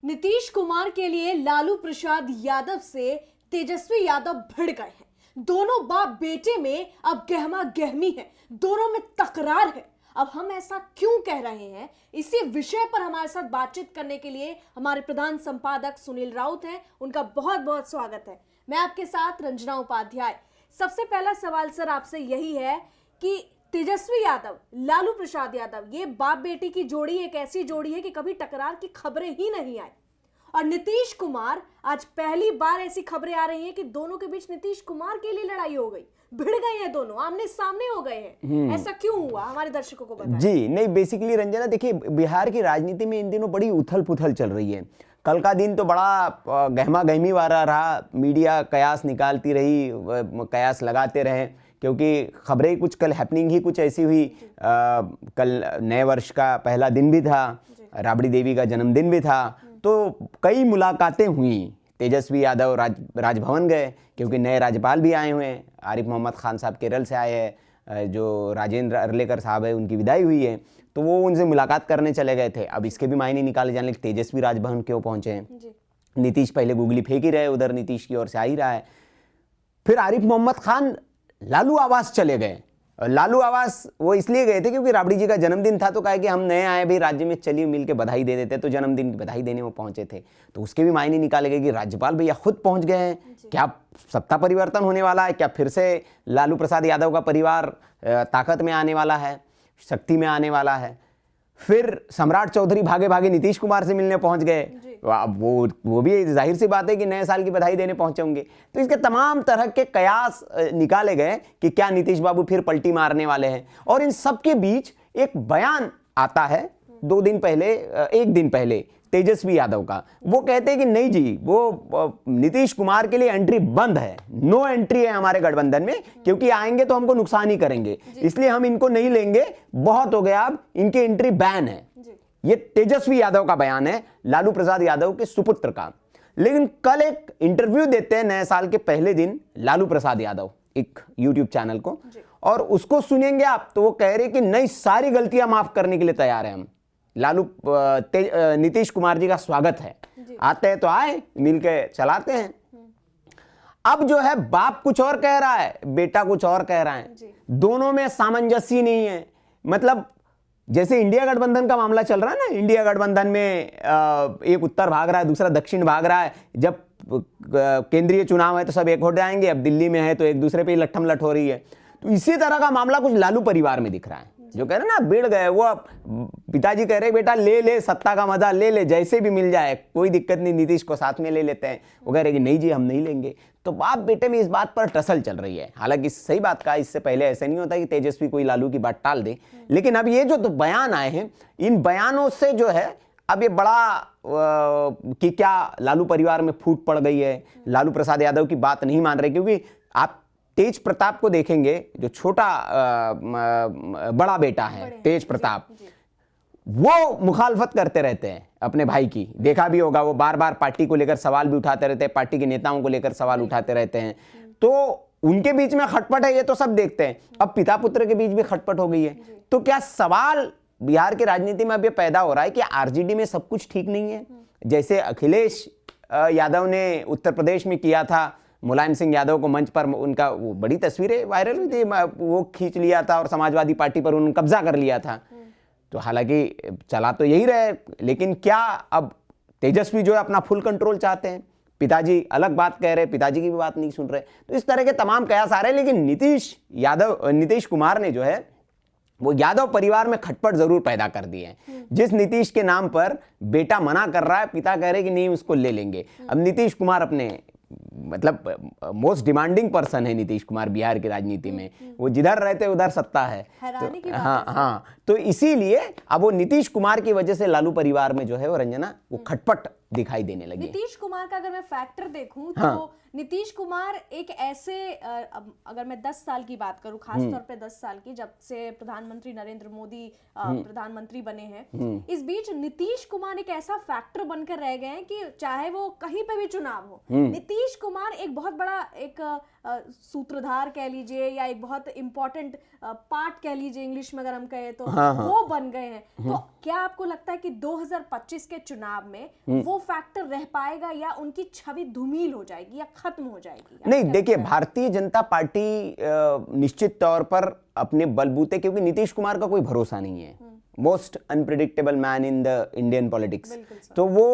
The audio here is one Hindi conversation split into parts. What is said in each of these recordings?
नीतीश कुमार के लिए लालू प्रसाद यादव से तेजस्वी यादव भिड़ गए हैं। दोनों बाप बेटे में अब गहमा गहमी है, दोनों में तकरार है। अब हम ऐसा क्यों कह रहे हैं, इसी विषय पर हमारे साथ बातचीत करने के लिए हमारे प्रधान संपादक सुनील राउत हैं। उनका बहुत बहुत स्वागत है। मैं आपके साथ रंजना उपाध्याय। सबसे पहला सवाल सर आपसे यही है कि तेजस्वी यादव, लालू प्रसाद यादव, ये बाप बेटी की जोड़ी एक ऐसी जोड़ी है कि कभी टकरार की खबरें ही नहीं आई। और नीतीश कुमार, आज पहली बार ऐसी खबरें आ रही हैं कि दोनों के बीच नीतीश कुमार के लिए लड़ाई हो गई, भिड़ गए हैं, दोनों आमने सामने हो गए हैं। ऐसा क्यों हुआ, हमारे दर्शकों को बताएं। जी नहीं, बेसिकली रंजना देखिए, बिहार की राजनीति में इन दिनों बड़ी उथल पुथल चल रही है। कल का दिन तो बड़ा गहमा गहमी वाला रहा। मीडिया कयास निकालती रही, कयास लगाते रहे, क्योंकि खबरें कुछ कल हैपनिंग ही कुछ ऐसी हुई। कल नए वर्ष का पहला दिन भी था, राबड़ी देवी का जन्मदिन भी था, तो कई मुलाकातें हुई। तेजस्वी यादव राजभवन गए, क्योंकि नए राज्यपाल भी आए हुए हैं। आरिफ मोहम्मद खान साहब केरल से आए हैं, जो राजेंद्र अरलेकर साहब है, उनकी विदाई हुई है, तो वो उनसे मुलाकात करने चले गए थे। अब इसके भी मायने निकाले जाने लगे, तेजस्वी राजभवन क्यों पहुंचे हैं। नीतीश पहले गूगली फेंक ही रहे, उधर नीतीश की ओर से आ ही रहा है। फिर आरिफ मोहम्मद खान लालू आवास चले गए। लालू आवास वो इसलिए गए थे क्योंकि राबड़ी जी का जन्मदिन था, तो कहा कि हम नए आए भाई राज्य में, चलिए मिल के बधाई दे देते। तो जन्मदिन की बधाई देने वो पहुंचे थे, तो उसके भी मायने निकाले गए कि राज्यपाल भैया खुद पहुंच गए हैं। क्या सत्ता परिवर्तन होने वाला है? क्या फिर से लालू प्रसाद यादव का परिवार ताकत में आने वाला है, शक्ति में आने वाला है? फिर सम्राट चौधरी भागे भागे नीतीश कुमार से मिलने पहुंच गए। अब वो भी जाहिर सी बात है कि नए साल की बधाई देने पहुंचे होंगे। तो इसके तमाम तरह के कयास निकाले गए कि क्या नीतीश बाबू फिर पलटी मारने वाले हैं। और इन सब के बीच एक बयान आता है एक दिन पहले तेजस्वी यादव का। वो कहते हैं कि नहीं जी, वो नीतीश कुमार के लिए एंट्री बंद है, नो एंट्री है हमारे गठबंधन में, क्योंकि आएंगे तो हमको नुकसान ही करेंगे, इसलिए हम इनको नहीं लेंगे, बहुत हो गया, अब इनकी एंट्री बैन है। ये तेजस्वी यादव का बयान है, लालू प्रसाद यादव के सुपुत्र का। लेकिन कल एक इंटरव्यू देते हैं नए साल के पहले दिन लालू प्रसाद यादव एक यूट्यूब चैनल को, और उसको सुनेंगे आप तो वो कह रहे कि नहीं, सारी गलतियां माफ करने के लिए तैयार हैं हम। नीतीश कुमार जी का स्वागत है, आते हैं तो आए, मिलके चलाते हैं। अब जो है, बाप कुछ और कह रहा है, बेटा कुछ और कह रहा है, दोनों में सामंजस्य नहीं है। मतलब जैसे इंडिया गठबंधन का मामला चल रहा है ना, इंडिया गठबंधन में एक उत्तर भाग रहा है, दूसरा दक्षिण भाग रहा है। जब केंद्रीय चुनाव है तो सब एक हो जाएंगे, अब दिल्ली में है तो एक दूसरे पे ही लट्ठम लट हो रही है। तो इसी तरह का मामला कुछ लालू परिवार में दिख रहा है। जो कह रहे ना, भिड़ गए, वो पिताजी कह रहे बेटा ले ले, सत्ता का मजा ले ले, जैसे भी मिल जाए, कोई दिक्कत नहीं, नीतीश को साथ में ले लेते हैं। वो कह रहे कि नहीं जी, हम नहीं लेंगे। तो बाप बेटे में इस बात पर टसल चल रही है। हालांकि सही बात का, इससे पहले ऐसा नहीं होता कि तेजस्वी कोई लालू की बात टाल दे, लेकिन अब ये जो बयान आए हैं, इन बयानों से जो है अब ये बड़ा कि क्या लालू परिवार में फूट पड़ गई है, लालू प्रसाद यादव की बात नहीं मान रहे। क्योंकि आप तेज प्रताप को देखेंगे, जो छोटा बड़ा बेटा है तेज प्रताप, वो मुखालफत करते रहते हैं अपने भाई की। देखा भी होगा, वो बार बार पार्टी को लेकर सवाल भी उठाते रहते हैं, पार्टी के नेताओं को लेकर सवाल उठाते रहते हैं। तो उनके बीच में खटपट है, ये तो सब देखते हैं। अब पिता पुत्र के बीच भी खटपट हो गई है। तो क्या सवाल बिहार की राजनीति में अब ये पैदा हो रहा है कि आरजेडी में सब कुछ ठीक नहीं है? जैसे अखिलेश यादव ने उत्तर प्रदेश में किया था, मुलायम सिंह यादव को मंच पर, उनका वो बड़ी तस्वीरें वायरल हुई थी, वो खींच लिया था और समाजवादी पार्टी पर उन्होंने कब्जा कर लिया था। तो हालांकि चला तो यही रहे, लेकिन क्या अब तेजस्वी जो है अपना फुल कंट्रोल चाहते हैं? पिताजी अलग बात कह रहे, पिताजी की भी बात नहीं सुन रहे। तो इस तरह के तमाम कयास आ रहे हैं। लेकिन नीतीश कुमार ने जो है वो यादव परिवार में खटपट जरूर पैदा कर दिए हैं। जिस नीतीश के नाम पर बेटा मना कर रहा है, पिता कह रहे कि नहीं उसको ले लेंगे। अब नीतीश कुमार अपने, मतलब मोस्ट डिमांडिंग पर्सन है नीतीश कुमार बिहार की राजनीति में। वो जिधर रहते उधर सत्ता है। तो हाँ, तो इसीलिए अब वो नीतीश कुमार की वजह से लालू परिवार में जो है वो रंजना, वो खटपट दिखाई देने लगी। नीतीश कुमार का अगर मैं फैक्टर देखूं तो नीतीश कुमार एक ऐसे, अगर मैं 10 साल की बात करूं, खास तौर पे 10 साल की, जब से प्रधानमंत्री नरेंद्र मोदी प्रधानमंत्री बने हैं, इस बीच नीतीश कुमार एक ऐसा फैक्टर बनकर रह गए हैं कि चाहे वो कहीं पे भी चुनाव हो, नीतीश कुमार एक बहुत बड़ा एक सूत्रधार कह लीजिए या एक बहुत इंपॉर्टेंट पार्ट कह लीजिए इंग्लिश में अगर हम कहें तो, हाँ, हाँ। वो बन गए हैं। तो क्या आपको लगता है कि 2025 के चुनाव में वो फैक्टर रह पाएगा या उनकी छवि धूमिल हो जाएगी या खत्म हो जाएगी? नहीं, देखिए, भारतीय जनता पार्टी निश्चित तौर पर अपने बलबूते, क्योंकि नीतीश कुमार का कोई भरोसा नहीं है, most unpredictable man in the Indian politics, तो वो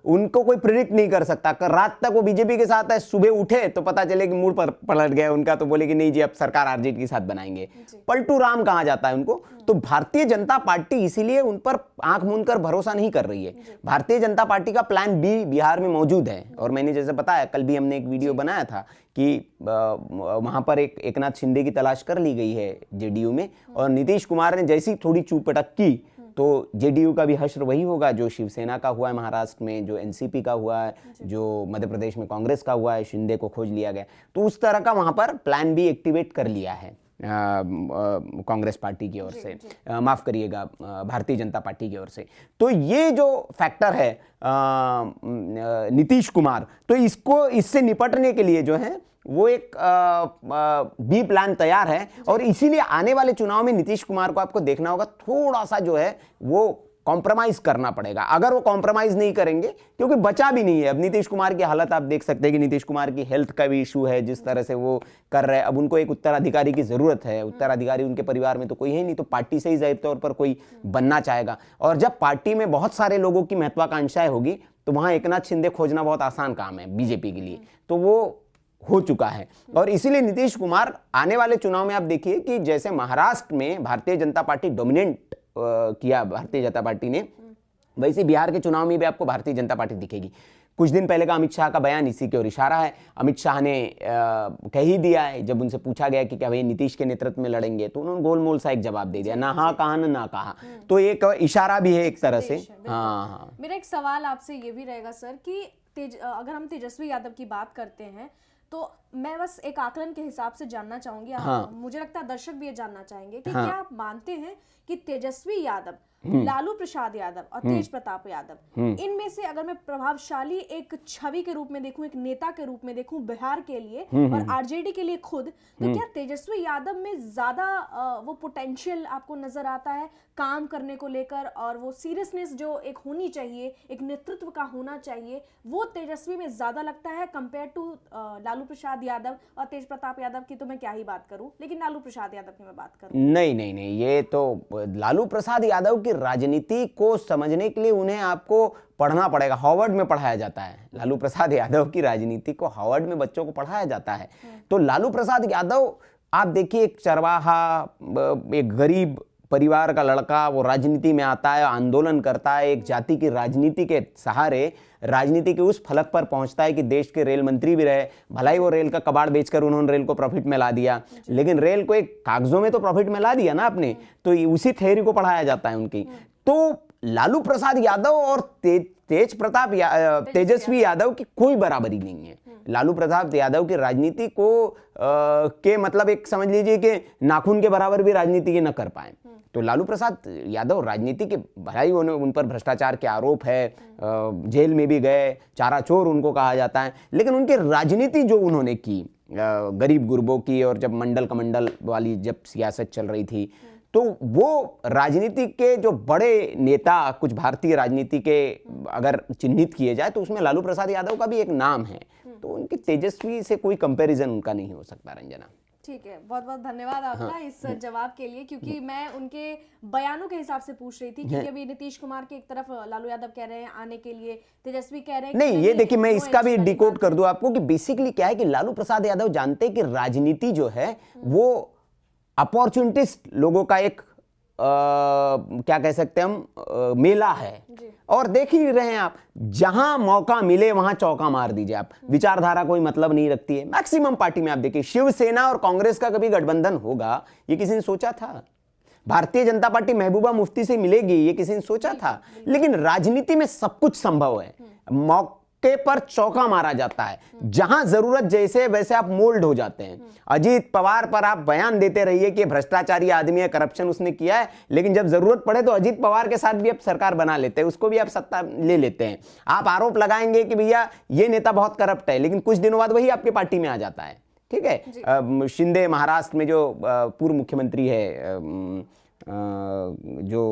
उनको कोई प्रिडिक्ट नहीं कर सकता। रात तक वो बीजेपी के साथ है, सुबह उठे तो पता चले कि मूड पर पलट गया उनका, तो बोले कि नहीं जी अब सरकार आरजेडी के साथ बनाएंगे, पलटू राम कहा जाता है उनको। तो भारतीय जनता पार्टी इसीलिए उन पर आंख मूंद कर भरोसा नहीं कर रही है। भारतीय जनता पार्टी का प्लान बी बिहार में मौजूद है, और मैंने जैसे बताया, कल भी हमने एक वीडियो बनाया था कि वहां पर एक नाथ शिंदे की तलाश कर ली गई है जेडीयू में, और नीतीश कुमार ने जैसी थोड़ी चूपटक की तो जेडीयू का भी हश्र वही होगा जो शिवसेना का हुआ है महाराष्ट्र में, जो एनसीपी का हुआ है, जो मध्य प्रदेश में कांग्रेस का हुआ है, शिंदे को खोज लिया गया। तो उस तरह का वहां पर प्लान बी एक्टिवेट कर लिया है कांग्रेस पार्टी की ओर से, माफ करिएगा, भारतीय जनता पार्टी की ओर से। तो ये जो फैक्टर है नीतीश कुमार, तो इससे निपटने के लिए जो है वो एक बी प्लान तैयार है, और इसीलिए आने वाले चुनाव में नीतीश कुमार को आपको देखना होगा थोड़ा सा जो है वो कॉम्प्रोमाइज करना पड़ेगा। अगर वो कॉम्प्रोमाइज नहीं करेंगे, क्योंकि बचा भी नहीं है अब नीतीश कुमार की हालत, आप देख सकते हैं कि नीतीश कुमार की हेल्थ का भी इशू है, जिस तरह से वो कर रहे हैं। अब उनको एक उत्तराधिकारी की जरूरत है, उत्तराधिकारी उनके परिवार में तो कोई है नहीं, तो पार्टी से ही जाहिर तौर पर कोई बनना चाहेगा, और जब पार्टी में बहुत सारे लोगों की महत्वाकांक्षाएं होगी तो वहां एकनाथ शिंदे खोजना बहुत आसान काम है बीजेपी के लिए, तो वो हो चुका है। और इसीलिए नीतीश कुमार आने वाले चुनाव में आप देखिए कि जैसे महाराष्ट्र में भारतीय जनता पार्टी डोमिनेट किया भारतीय जनता पार्टी ने, वैसे बिहार के चुनाव में भी आपको भारतीय जनता पार्टी दिखेगी। कुछ दिन पहले का अमित शाह का बयान इसी की ओर इशारा है। अमित शाह ने कह ही दिया है, जब उनसे पूछा गया कि क्या भाई नीतीश के नेतृत्व में लड़ेंगे, तो उन्होंने गोलमोल सा एक जवाब दे दिया, ना हाँ कहा ना कहा, तो एक इशारा भी है एक तरह से। हाँ, मेरा एक सवाल आपसे ये भी रहेगा सर कि अगर हम तेजस्वी यादव की बात करते हैं तो मैं बस एक आकलन के हिसाब से जानना चाहूंगी, मुझे लगता है दर्शक भी ये जानना चाहेंगे कि क्या आप मानते हैं कि तेजस्वी यादव, लालू प्रसाद यादव और तेज प्रताप यादव, इनमें से अगर मैं प्रभावशाली एक छवि के रूप में देखूं, एक नेता के रूप में देखूं बिहार के लिए और आरजेडी के लिए खुद, तो क्या तेजस्वी यादव में ज्यादा वो पोटेंशियल आपको नजर आता है काम करने को लेकर, और वो सीरियसनेस जो एक होनी चाहिए, एक नेतृत्व का होना चाहिए, वो तेजस्वी में ज्यादा लगता है कंपेयर टू लालू प्रसाद यादव और तेज प्रताप यादव की तो मैं क्या ही बात करूं, लेकिन लालू प्रसाद यादव की मैं बात करूं। नहीं, ये तो लालू प्रसाद यादव की राजनीति को समझने के लिए उन्हें आपको पढ़ना पड़ेगा। हार्वर्ड में पढ़ाया जाता है लालू प्रसाद यादव की राजनीति को, हार्वर्ड में बच्चों को पढ़ाया जाता है। तो लालू प्रसाद यादव आप देखिए, एक चरवाहा, एक गरीब परिवार का लड़का, वो राजनीति में आता है, आंदोलन करता है, एक जाति की राजनीति के सहारे राजनीति के उस फलक पर पहुंचता है कि देश के रेल मंत्री भी रहे। भला ही वो रेल का कबाड़ बेचकर उन्होंने रेल को प्रॉफिट में ला दिया, लेकिन रेल को एक कागजों में तो प्रॉफिट में ला दिया ना आपने, तो उसी थ्योरी को पढ़ाया जाता है उनकी। तो लालू प्रसाद यादव और तेजस्वी यादव की कोई बराबरी नहीं है। लालू प्रसाद यादव की राजनीति को के मतलब एक समझ लीजिए कि नाखून के बराबर भी राजनीति के न कर पाए। तो लालू प्रसाद यादव राजनीति के भलाई, उन पर भ्रष्टाचार के आरोप है, जेल में भी गए, चारा चोर उनको कहा जाता है, लेकिन उनकी राजनीति जो उन्होंने की गरीब गुरबों की, और जब मंडल कमंडल वाली जब सियासत चल रही थी, तो वो राजनीति के जो बड़े नेता कुछ भारतीय राजनीति के अगर चिन्हित किए जाए तो उसमें लालू प्रसाद यादव का भी एक नाम है। तो उनकी तेजस्वी से कोई कंपैरिजन उनका नहीं हो सकता। रंजना, ठीक है, बहुत बहुत धन्यवाद आपका इस जवाब के लिए, क्योंकि मैं उनके बयानों के हिसाब से पूछ रही थी, क्योंकि अभी नीतीश कुमार की एक तरफ लालू यादव कह रहे हैं आने के लिए, तेजस्वी कह रहे हैं नहीं। ये देखिए, मैं इसका भी डिकोड कर दूं आपको कि बेसिकली क्या है कि लालू प्रसाद यादव जानते हैं कि राजनीति जो है वो अपॉर्चुनिटिस्ट लोगों का एक क्या कह सकते हैं हम, मेला है। और देख ही रहे हैं आप, जहां मौका मिले वहां चौका मार दीजिए आप। विचारधारा कोई मतलब नहीं रखती है मैक्सिमम पार्टी में। आप देखिए, शिवसेना और कांग्रेस का कभी गठबंधन होगा ये किसी ने सोचा था? भारतीय जनता पार्टी महबूबा मुफ्ती से मिलेगी ये किसी ने सोचा था? लेकिन राजनीति में सब कुछ संभव है, मौके पर चौका मारा जाता है। जहां जरूरत जैसे वैसे आप मोल्ड हो जाते हैं। अजीत पवार पर आप बयान देते रहिए कि भ्रष्टाचारी आदमी है, करप्शन उसने किया है, लेकिन जब जरूरत पड़े तो अजीत पवार के साथ भी आप सरकार बना लेते हैं, उसको भी आप सत्ता ले लेते हैं। आप आरोप लगाएंगे कि भैया ये नेता बहुत करप्ट है, लेकिन कुछ दिनों बाद वही आपके पार्टी में आ जाता है। ठीक है। शिंदे महाराष्ट्र में जो पूर्व मुख्यमंत्री है, जो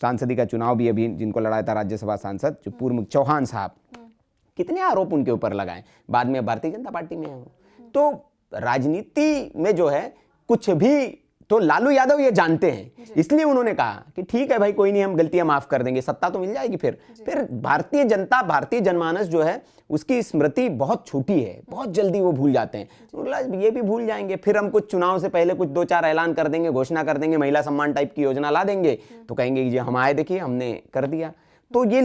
सांसदी का चुनाव भी अभी जिनको लड़ाया था राज्यसभा सांसद, जो पूर्व चौहान साहब, कितने आरोप उनके ऊपर लगाए, बाद में भारतीय जनता पार्टी में है वो। तो राजनीति में जो है कुछ भी, तो लालू यादव ये जानते हैं, इसलिए उन्होंने कहा कि ठीक है भाई, कोई नहीं, हम गलतियां माफ कर देंगे, सत्ता तो मिल जाएगी। फिर भारतीय जनता, भारतीय जनमानस जो है उसकी स्मृति बहुत छोटी है, बहुत जल्दी वो भूल जाते हैं। तो ये भी भूल जाएंगे, फिर हम कुछ चुनाव से पहले कुछ 2-4 ऐलान कर देंगे, घोषणा कर देंगे, महिला सम्मान टाइप की योजना ला देंगे, तो कहेंगे कि जी हम आए, देखिए हमने कर दिया। तो ये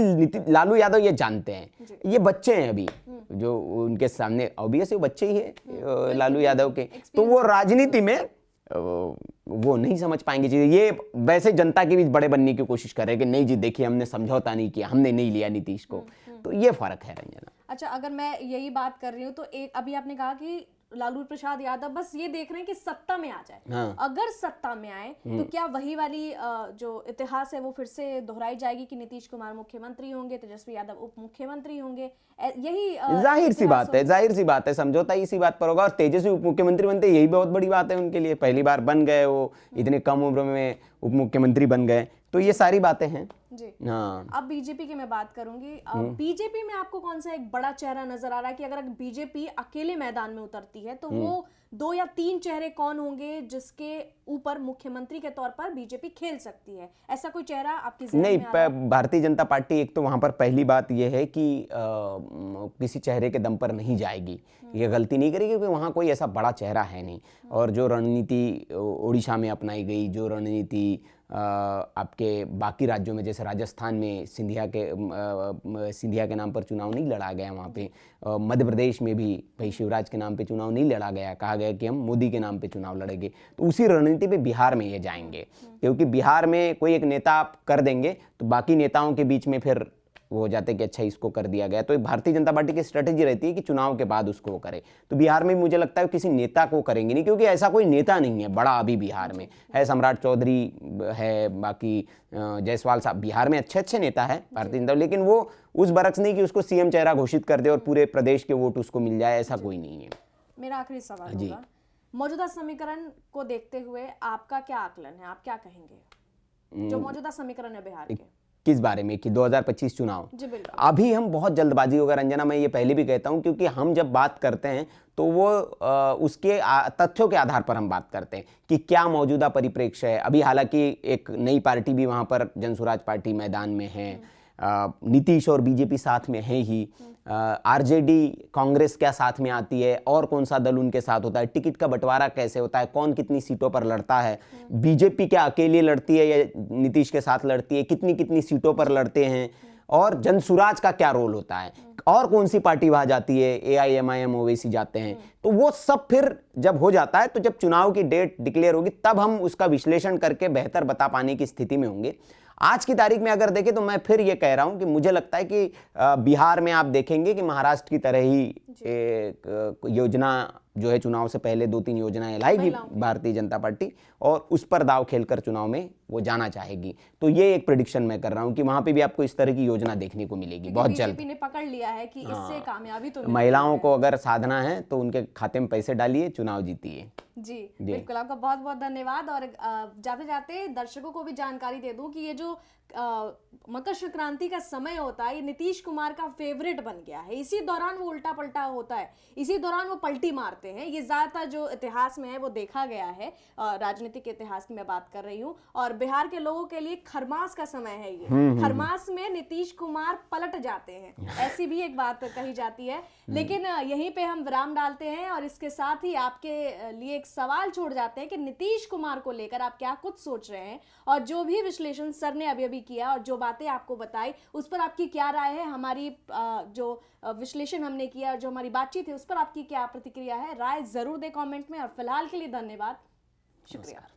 लालू यादव ये जानते हैं, ये बच्चे हैं अभी जो उनके सामने, ऑब्वियसली बच्चे ही है लालू यादव के, तो वो राजनीति में वो नहीं समझ पाएंगे चीजें। ये वैसे जनता के बीच बड़े बनने की कोशिश कर रहे हैं कि नहीं जी देखिए हमने समझौता नहीं किया, हमने नहीं लिया नीतीश को। तो ये फर्क है रंजना। अच्छा, अगर मैं यही बात कर रही हूँ तो एक अभी आपने कहा कि लालू प्रसाद यादव बस ये देख रहे हैं कि सत्ता में आ जाए। हाँ। अगर सत्ता में आए तो क्या वही वाली जो इतिहास है वो फिर से दोहराई जाएगी कि नीतीश कुमार मुख्यमंत्री होंगे, तेजस्वी यादव उप मुख्यमंत्री होंगे? यही जाहिर सी बात है, समझौता इसी बात पर होगा। और तेजस्वी उप मुख्यमंत्री बनते, यही बहुत बड़ी बात है उनके लिए, पहली बार बन गए वो, इतने कम उम्र में उप मुख्यमंत्री बन गए, तो ये सारी बातें हैं जी। हाँ। अब बीजेपी की मैं बात करूंगी। बीजेपी में आपको कौन सा एक बड़ा चेहरा नजर आ रहा है कि अगर बीजेपी अकेले मैदान में उतरती है तो वो 2 या 3 चेहरे कौन होंगे जिसके ऊपर मुख्यमंत्री के तौर पर बीजेपी खेल सकती है? ऐसा कोई चेहरा आपकी ज़हन में आ रहा है? भारतीय जनता पार्टी, एक तो वहां पर पहली बात यह है कि किसी चेहरे के दम पर नहीं जाएगी, ये गलती नहीं करेगी क्योंकि वहां कोई ऐसा बड़ा चेहरा है नहीं। और जो रणनीति उड़ीसा में अपनाई गई, जो रणनीति आपके बाकी राज्यों में, जैसे राजस्थान में सिंधिया के नाम पर चुनाव नहीं लड़ा गया, वहाँ पे मध्य प्रदेश में भी भाई शिवराज के नाम पे चुनाव नहीं लड़ा गया, कहा गया कि हम मोदी के नाम पे चुनाव लड़ेंगे। तो उसी रणनीति पे बिहार में ये जाएंगे, क्योंकि बिहार में कोई एक नेता आप कर देंगे तो बाकी नेताओं के बीच में फिर वो हो जाते कि अच्छा इसको कर दिया गया। तो भारतीय जनता पार्टी की स्ट्रेटेजी रहती है कि चुनाव के बाद उसको करे। तो बिहार में मुझे लगता है किसी नेता को करेंगे नहीं, क्योंकि ऐसा कोई नेता नहीं है बड़ा अभी बिहार में। है सम्राट चौधरी है, बाकी जायसवाल साहब, बिहार में अच्छे नेता है भारतीय जनता, लेकिन वो उस बरक्स नहीं कि उसको सीएम चेहरा घोषित कर दे और पूरे प्रदेश के वोट उसको मिल जाए, ऐसा कोई नहीं है। मेरा आखिरी सवाल होगा, मौजूदा समीकरण को देखते हुए आपका क्या आकलन है, आप क्या कहेंगे जो मौजूदा समीकरण है बिहार के? किस बारे में? कि 2025 चुनाव? जी बिल्कुल। अभी हम बहुत जल्दबाजी होगा रंजना, मैं ये पहले भी कहता हूं, क्योंकि हम जब बात करते हैं तो वो उसके तथ्यों के आधार पर हम बात करते हैं कि क्या मौजूदा परिप्रेक्ष्य है। अभी हालांकि एक नई पार्टी भी वहां पर जनसुराज पार्टी मैदान में है, नीतीश और बीजेपी साथ में है ही, आरजेडी कांग्रेस क्या साथ में आती है, और कौन सा दल उनके साथ होता है, टिकट का बंटवारा कैसे होता है, कौन कितनी सीटों पर लड़ता है, बीजेपी क्या अकेले लड़ती है या नीतीश के साथ लड़ती है, कितनी कितनी सीटों पर लड़ते हैं, और जनसुराज का क्या रोल होता है, और कौन सी पार्टी वहां जाती है, AIMIM ओवैसी जाते हैं। तो वो सब फिर जब हो जाता है, तो जब चुनाव की डेट डिक्लेयर होगी तब हम उसका विश्लेषण करके बेहतर बता पाने की स्थिति में होंगे। आज की तारीख में अगर देखें तो मैं फिर ये कह रहा हूं कि मुझे लगता है कि बिहार में आप देखेंगे कि महाराष्ट्र की तरह ही एक योजना जो है, चुनाव से पहले 2-3 योजनाएं लाएगी भारतीय जनता पार्टी, और उस पर दाव खेलकर चुनाव में वो जाना चाहेगी। तो ये एक प्रेडिक्शन मैं कर रहा हूं कि वहां पे भी आपको इस तरह की योजना देखने को मिलेगी बहुत जल्द। बीजेपी ने पकड़ लिया है कि इससे कामयाबी तो महिलाओं को अगर साधना है तो उनके खाते में पैसे डालिए, चुनाव जीतिए। जी बिल्कुल, आपका बहुत बहुत धन्यवाद। और जाते जाते दर्शकों को भी जानकारी दे दूं कि ये जो मकर संक्रांति का समय होता है, ये नीतीश कुमार का फेवरेट बन गया है। इसी दौरान वो उल्टा पलटा होता है, इसी दौरान वो पलटी मारते हैं। ये ज्यादातर जो इतिहास में है वो देखा गया है, राजनीतिक इतिहास की मैं बात कर रही हूँ। और बिहार के लोगों के लिए खरमास का समय है ये। खरमास में नीतीश कुमार पलट जाते हैं, ऐसी भी एक बात कही जाती है। लेकिन यहीं पे हम विराम डालते हैं और इसके साथ ही आपके लिए एक सवाल छोड़ जाते हैं कि नीतीश कुमार को लेकर आप क्या कुछ सोच रहे हैं, और जो भी विश्लेषण सर ने अभी किया और जो बातें आपको बताई उस पर आपकी क्या राय है। हमारी जो विश्लेषण हमने किया और जो हमारी बातचीत है उस पर आपकी क्या प्रतिक्रिया है, राय जरूर दें कमेंट में। और फिलहाल के लिए धन्यवाद, शुक्रिया।